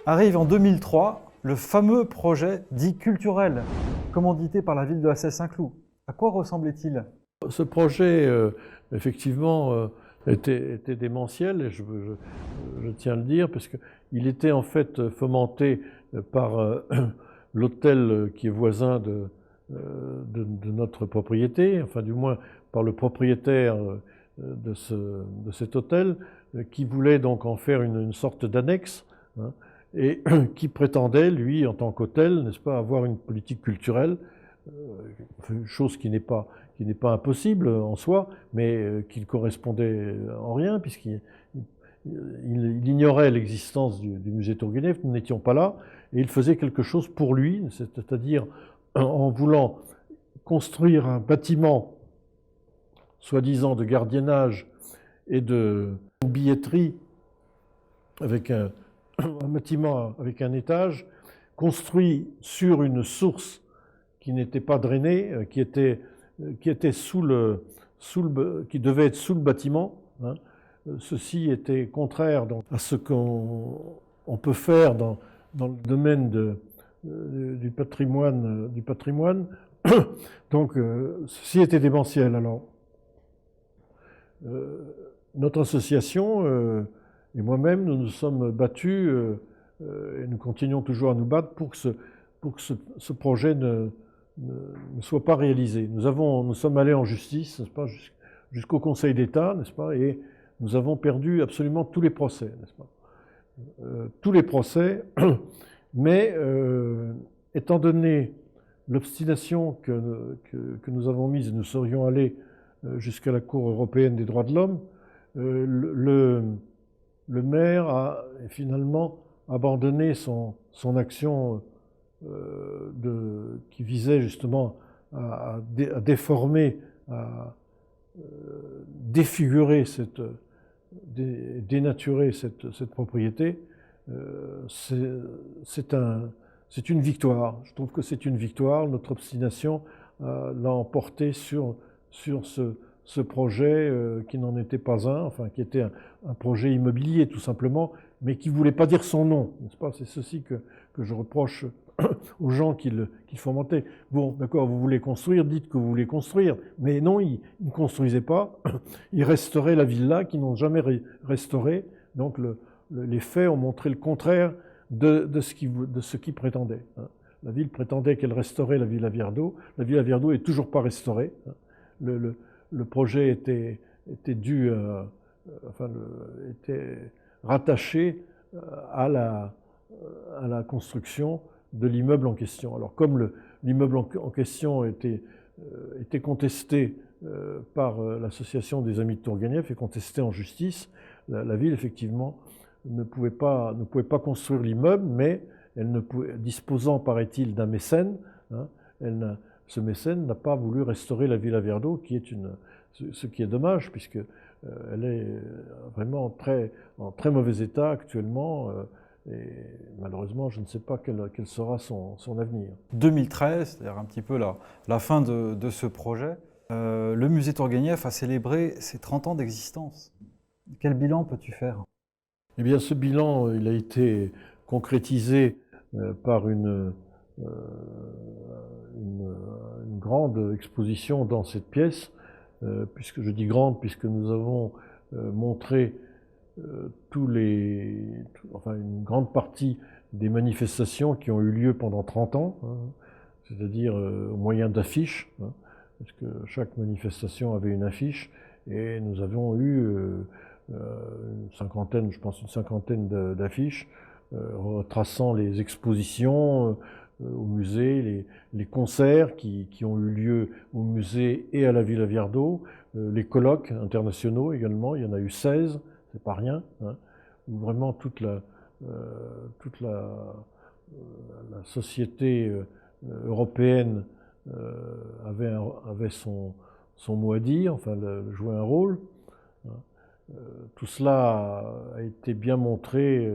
Arrive en 2003 le fameux projet dit culturel, commandité par la ville de Assès-Saint-Cloud. À quoi ressemblait-il? Ce projet, effectivement, était démentiel, et je tiens à le dire, parce qu'il était en fait fomenté par l'hôtel qui est voisin de notre propriété, enfin du moins par le propriétaire de cet hôtel, qui voulait donc en faire une sorte d'annexe, hein, et qui prétendait, lui, en tant qu'hôtel, n'est-ce pas, avoir une politique culturelle, chose qui n'est pas impossible en soi, mais qui ne correspondait en rien, puisqu'il ignorait l'existence du musée Tourguenieff, nous n'étions pas là, et il faisait quelque chose pour lui, c'est-à-dire en voulant construire un bâtiment soi-disant de gardiennage et de billetterie avec un bâtiment avec un étage, construit sur une source qui n'était pas drainée, qui était qui devait être sous le bâtiment, hein. Ceci était contraire donc, à ce qu'on peut faire dans le domaine du patrimoine. Donc, ceci était démentiel. Alors, notre association et moi-même, nous nous sommes battus et nous continuons toujours à nous battre pour que ce projet ne soit pas réalisé. Nous sommes allés en justice, n'est-ce pas, jusqu'au Conseil d'État, n'est-ce pas, et nous avons perdu absolument tous les procès, n'est-ce pas, tous les procès, mais étant donné l'obstination que nous avons mise, et nous serions allés jusqu'à la Cour européenne des droits de l'homme, le maire a finalement abandonné son action qui visait justement à déformer, à défigurer, dénaturer cette propriété. C'est une victoire. Je trouve que c'est une victoire. Notre obstination l'a emporté sur ce projet qui n'en était pas un, enfin qui était un projet immobilier tout simplement, mais qui ne voulait pas dire son nom, n'est-ce pas? C'est ceci que je reproche aux gens qui fomentaient. Bon, d'accord, vous voulez construire, dites que vous voulez construire, mais non, ils ne construisaient pas, ils restauraient la villa qu'ils n'ont jamais restaurée. Donc les faits ont montré le contraire de ce qu'ils prétendaient. La ville prétendait qu'elle restaurait la Villa Viardot. La Villa Viardot n'est toujours pas restaurée. Le projet était était rattaché à la construction de l'immeuble en question. Alors comme l'immeuble en question était contesté par l'association des Amis de Tourguenieff et contesté en justice, la ville effectivement ne pouvait pas construire l'immeuble, mais elle ne pouvait, disposant, paraît-il, d'un mécène, hein, ce mécène n'a pas voulu restaurer la Villa Viardot, ce qui est dommage, puisque elle est vraiment en très mauvais état actuellement, et malheureusement, je ne sais pas quel sera son avenir. 2013, c'est-à-dire un petit peu la fin de ce projet, le musée Tourguenieff a célébré ses 30 ans d'existence. Quel bilan peux-tu faire? Eh bien, ce bilan, il a été concrétisé par une grande exposition dans cette pièce, puisque je dis grande, puisque nous avons montré une grande partie des manifestations qui ont eu lieu pendant 30 ans, hein, c'est-à-dire au moyen d'affiches, hein, parce que chaque manifestation avait une affiche, et nous avons eu une cinquantaine d'affiches retraçant les expositions au musée, les concerts qui ont eu lieu au musée et à la Villa Viardot, les colloques internationaux également, il y en a eu 16, c'est pas rien, hein, où vraiment toute la société européenne avait son mot à dire, enfin jouait un rôle. Hein. Tout cela a été bien montré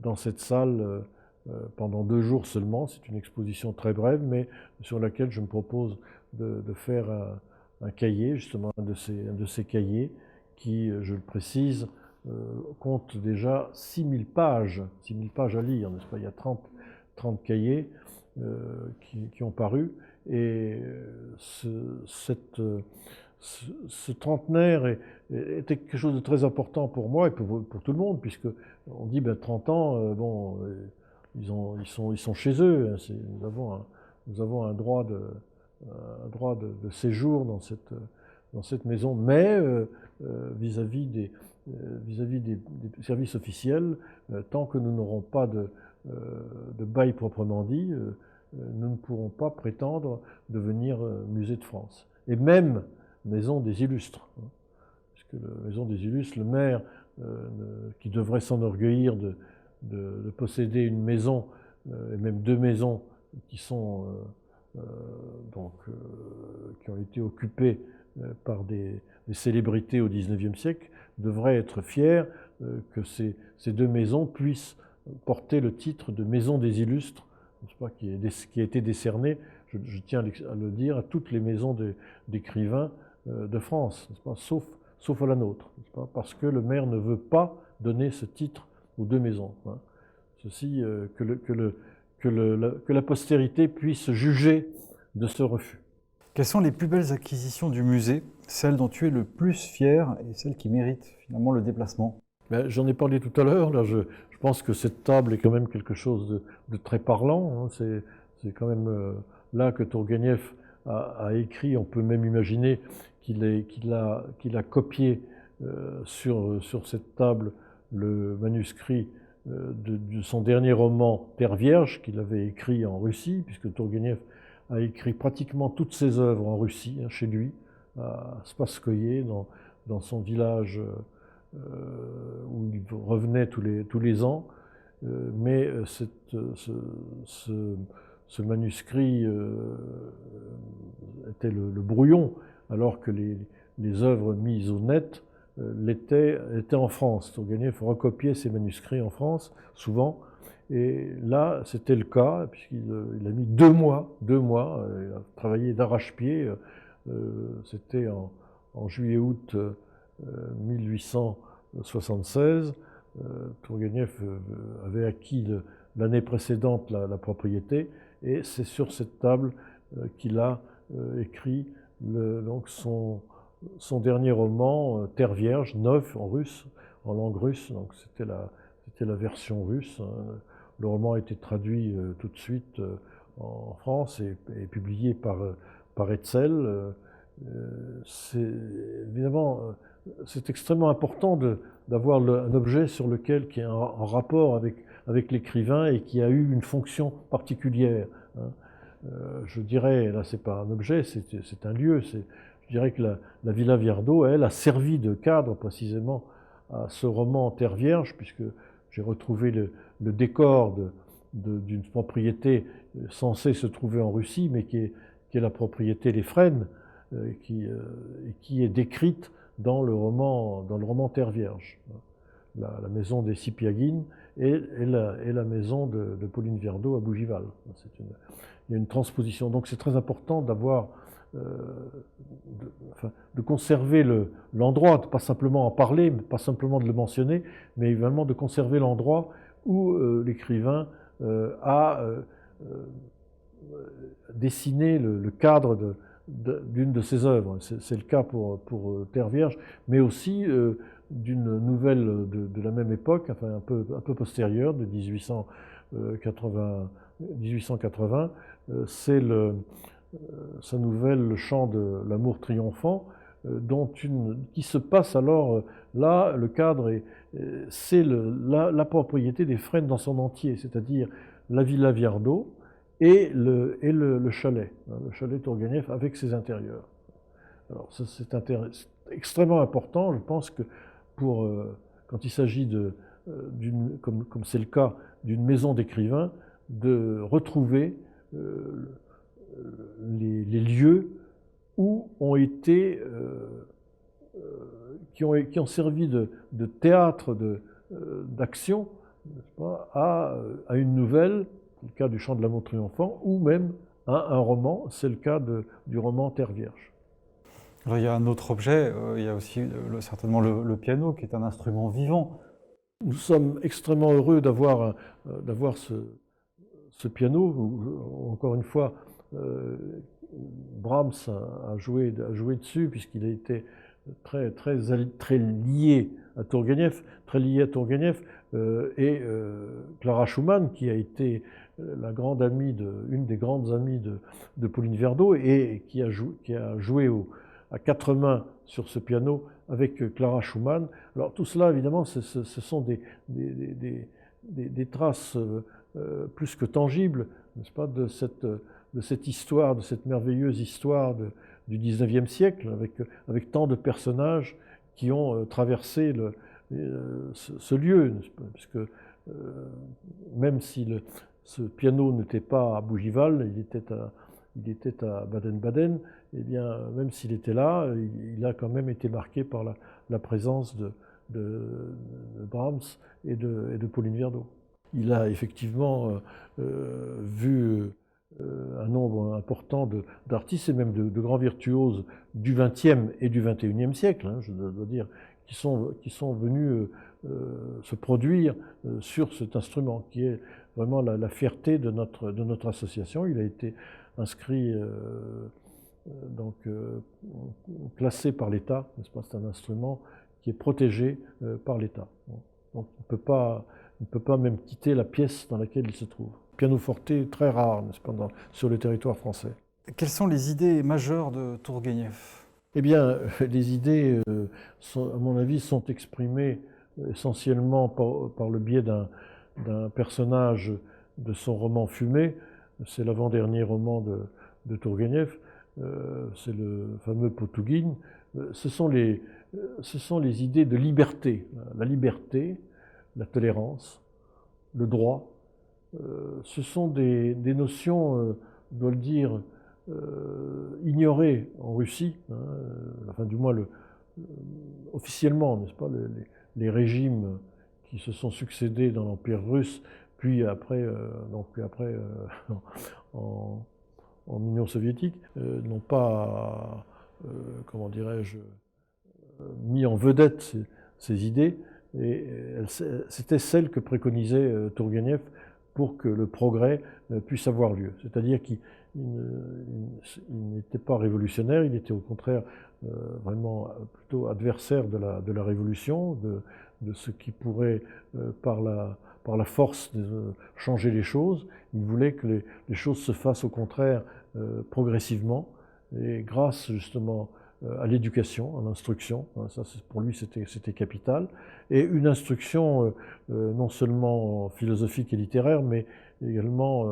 dans cette salle pendant 2 jours seulement. C'est une exposition très brève, mais sur laquelle je me propose de faire un cahier, justement un de ces cahiers qui, je le précise, compte déjà 6000 pages à lire, n'est-ce pas? Il y a 30 cahiers qui ont paru, et ce trentenaire était quelque chose de très important pour moi et pour tout le monde, puisque on dit 30 ans, bon, ils sont chez eux. Hein, nous avons un droit de séjour dans cette maison, mais vis-à-vis des services officiels, tant que nous n'aurons pas de bail proprement dit, nous ne pourrons pas prétendre devenir musée de France. Et même maison des illustres, hein, puisque la maison des illustres, le maire qui devrait s'enorgueillir de posséder une maison, et même 2 maisons qui sont qui ont été occupées par des célébrités au XIXe siècle, devrait être fier que ces 2 maisons puissent porter le titre de maison des illustres, n'est-ce pas, qui a été décerné, je tiens à le dire, à toutes les maisons d'écrivains de France, n'est-ce pas, sauf à la nôtre, n'est-ce pas, parce que le maire ne veut pas donner ce titre aux 2 maisons. Hein. Ceci, que la postérité puisse juger de ce refus. Quelles sont les plus belles acquisitions du musée, celles dont tu es le plus fier et celles qui méritent finalement le déplacement? J'en ai parlé tout à l'heure, là, je pense que cette table est quand même quelque chose de très parlant. Hein. C'est quand même là que Tourguenieff a écrit. On peut même imaginer qu'il a copié sur cette table le manuscrit de son dernier roman Terre Vierge, qu'il avait écrit en Russie, puisque Tourguenieff a écrit pratiquement toutes ses œuvres en Russie, hein, chez lui, à Spasskoye, dans son village où il revenait tous les ans. Mais ce manuscrit était le brouillon, alors que les œuvres mises au net étaient en France. Tourguenieff recopiait ses manuscrits en France, souvent, et là, c'était le cas, puisqu'il a mis 2 mois, il a travaillé d'arrache-pied. C'était en juillet-août 1876. Tourguenieff avait acquis l'année précédente la propriété, et c'est sur cette table qu'il a écrit donc son dernier roman, Terre Vierge, 9 en russe, en langue russe, donc c'était la version russe. Hein. Le roman a été traduit tout de suite en France et publié par Hetzel. Évidemment, c'est extrêmement important d'avoir un objet sur lequel qui est en rapport avec l'écrivain et qui a eu une fonction particulière. Hein. Je dirais, là c'est pas un objet, c'est un lieu. Je dirais que la Villa Viardot, elle, a servi de cadre précisément à ce roman Terre Vierge, puisque j'ai retrouvé le décor d'une propriété censée se trouver en Russie, mais qui est la propriété Les Fresnes, qui est décrite dans le roman Terre Vierge. La maison des Sipiagines et la maison de Pauline Viardot à Bougival. Il y a une transposition. Donc c'est très important d'avoir, de conserver l'endroit, pas simplement en parler, pas simplement de le mentionner, mais également de conserver l'endroit où l'écrivain a dessiné le cadre d'une de ses œuvres. C'est le cas pour Terre Vierge, mais aussi d'une nouvelle de la même époque, enfin un peu postérieure, de 1880. C'est sa nouvelle Le Chant de l'amour triomphant, qui se passe alors, là, le cadre, c'est la propriété des Fresnes dans son entier, c'est-à-dire la Villa Viardot et le chalet Tourguenieff avec ses intérieurs. Alors ça, c'est extrêmement important, je pense que quand il s'agit comme c'est le cas, d'une maison d'écrivains, de retrouver les lieux où ont été, qui ont servi de théâtre d'action, n'est-ce pas, à une nouvelle, c'est le cas du Chant de l'amour triomphant, ou même à un roman, c'est le cas du roman Terre Vierge. Alors, il y a un autre objet, il y a aussi certainement le piano, qui est un instrument vivant. Nous sommes extrêmement heureux d'avoir ce piano, où, encore une fois, Brahms a joué dessus, puisqu'il a été très lié à Tourguenieff, et Clara Schumann, qui a été une des grandes amies de Pauline Viardot, et qui a joué à quatre mains sur ce piano avec Clara Schumann. Alors tout cela, évidemment, ce sont des traces plus que tangibles, n'est-ce pas, de cette histoire, de cette merveilleuse histoire du XIXe siècle, avec tant de personnages qui ont traversé ce lieu, puisque même si ce piano n'était pas à Bougival, il était à Baden-Baden, eh bien, même s'il était là, il a quand même été marqué par la présence de Brahms et de Pauline Viardot. Il a effectivement vu un nombre important d'artistes et même de grands virtuoses du XXe et du XXIe siècle, hein, je dois dire, qui sont venus se produire sur cet instrument, qui est vraiment la fierté de notre association. Il a été inscrit, classé par l'État, n'est-ce pas? C'est un instrument qui est protégé par l'État. Donc il ne peut pas même quitter la pièce dans laquelle il se trouve. Pianoforte très rare, n'est-ce pas, sur le territoire français. Quelles sont les idées majeures de Tourguenieff? Eh bien, les idées, à mon avis, sont exprimées essentiellement par le biais d'un personnage de son roman Fumée. C'est l'avant-dernier roman de Tourguenieff. C'est le fameux Potugin. Ce sont les idées de liberté. La liberté, la tolérance, le droit. Ce sont des notions, je dois le dire, ignorées en Russie, hein, enfin du moins officiellement, n'est-ce pas, les régimes qui se sont succédés dans l'Empire russe, puis après, en Union soviétique, n'ont pas, comment dirais-je, mis en vedette ces idées, et c'était celles que préconisait Tourguenieff pour que le progrès puisse avoir lieu. C'est-à-dire qu'il n'était pas révolutionnaire, il était au contraire vraiment plutôt adversaire de la révolution, de ce qui pourrait, par la force, changer les choses. Il voulait que les choses se fassent au contraire progressivement, et grâce justement à l'éducation, à l'instruction. Ça, pour lui, c'était capital. Et une instruction non seulement philosophique et littéraire, mais également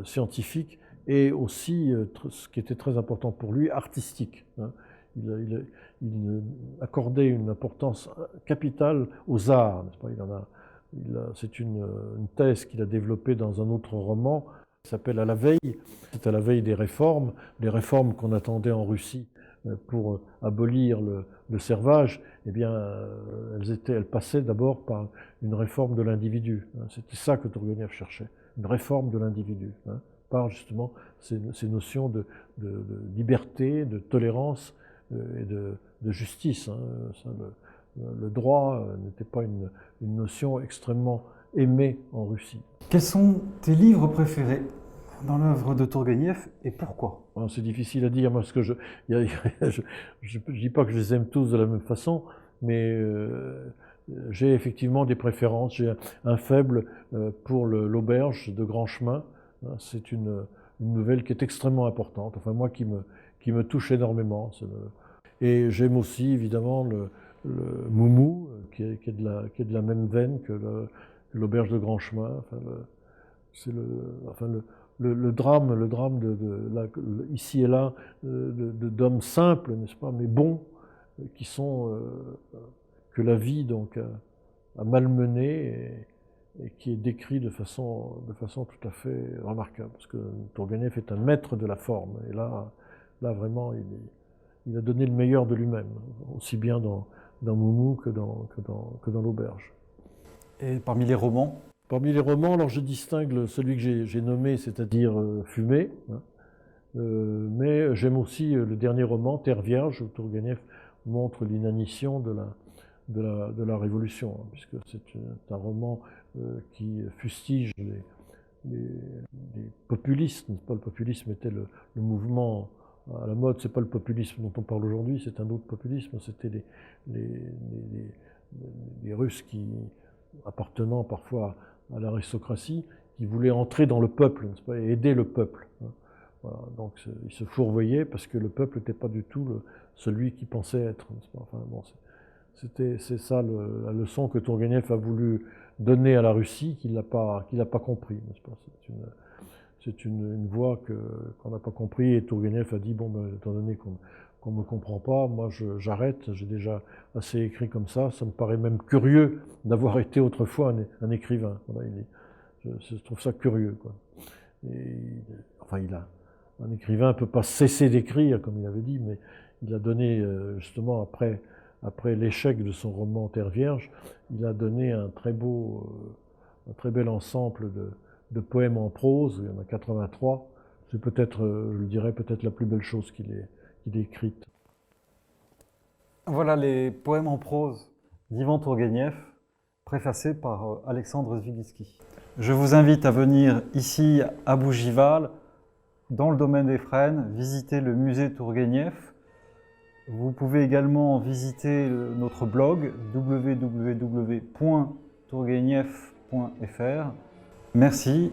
scientifique, et aussi, ce qui était très important pour lui, artistique. Il accordait une importance capitale aux arts, n'est-ce pas? C'est une thèse qu'il a développée dans un autre roman, qui s'appelle À la veille. C'est à la veille des réformes, les réformes qu'on attendait en Russie pour abolir le servage. Eh bien, elles passaient d'abord par une réforme de l'individu. C'était ça que Tourguenieff cherchait, une réforme de l'individu, par justement ces notions de liberté, de tolérance et de justice. Le droit n'était pas une notion extrêmement aimée en Russie. Quels sont tes livres préférés dans l'œuvre de Tourguenieff, et pourquoi? C'est difficile à dire, parce que je dis pas que je les aime tous de la même façon, mais j'ai effectivement des préférences. J'ai un faible pour l'Auberge de Grand Chemin. C'est une nouvelle qui est extrêmement importante, enfin moi qui me touche énormément. Et j'aime aussi évidemment le Moumou, qui est de la même veine que l'Auberge de Grand Chemin. Enfin, le drame ici et là, d'hommes simples, n'est-ce pas, mais bons, que la vie donc a malmenés, et qui est décrit de façon tout à fait remarquable, parce que Tourguenieff est un maître de la forme, et là vraiment il a donné le meilleur de lui-même, aussi bien dans Moumou que dans l'Auberge. Et parmi les romans? Parmi les romans, alors je distingue celui que j'ai nommé, c'est-à-dire Fumée, Mais j'aime aussi le dernier roman, Terre Vierge, où Tourguenieff montre l'inanition de la Révolution, hein, puisque c'est un roman qui fustige les populistes. Pas le populisme était le mouvement à la mode, c'est pas le populisme dont on parle aujourd'hui, c'est un autre populisme, c'était les Russes qui, appartenant parfois à l'aristocratie, qui voulaient entrer dans le peuple, n'est-ce pas, et aider le peuple. Hein. Voilà, donc ils se fourvoyaient parce que le peuple n'était pas du tout celui qu'il pensait être. Enfin, bon, c'est ça la leçon que Tourguenieff a voulu donner à la Russie, qu'il n'a pas compris. C'est une voie qu'on n'a pas compris, et Tourguenieff a dit, bon, ben, étant donné qu'on ne me comprend pas, moi j'arrête, j'ai déjà assez écrit comme ça me paraît même curieux d'avoir été autrefois un écrivain. Voilà, je trouve ça curieux, quoi. Et, enfin, un écrivain ne peut pas cesser d'écrire, comme il avait dit, mais il a donné, justement, après l'échec de son roman Terre Vierge, il a donné un très bel ensemble de poèmes en prose, il y en a 83. C'est peut-être, je dirais, peut-être la plus belle chose qu'il ait écrite. Voilà les poèmes en prose d'Ivan Tourguenieff, préfacés par Alexandre Zvigiski. Je vous invite à venir ici à Bougival, dans le domaine des Frênes, visiter le musée Tourguenieff. Vous pouvez également visiter notre blog www.tourguenieff.fr. Merci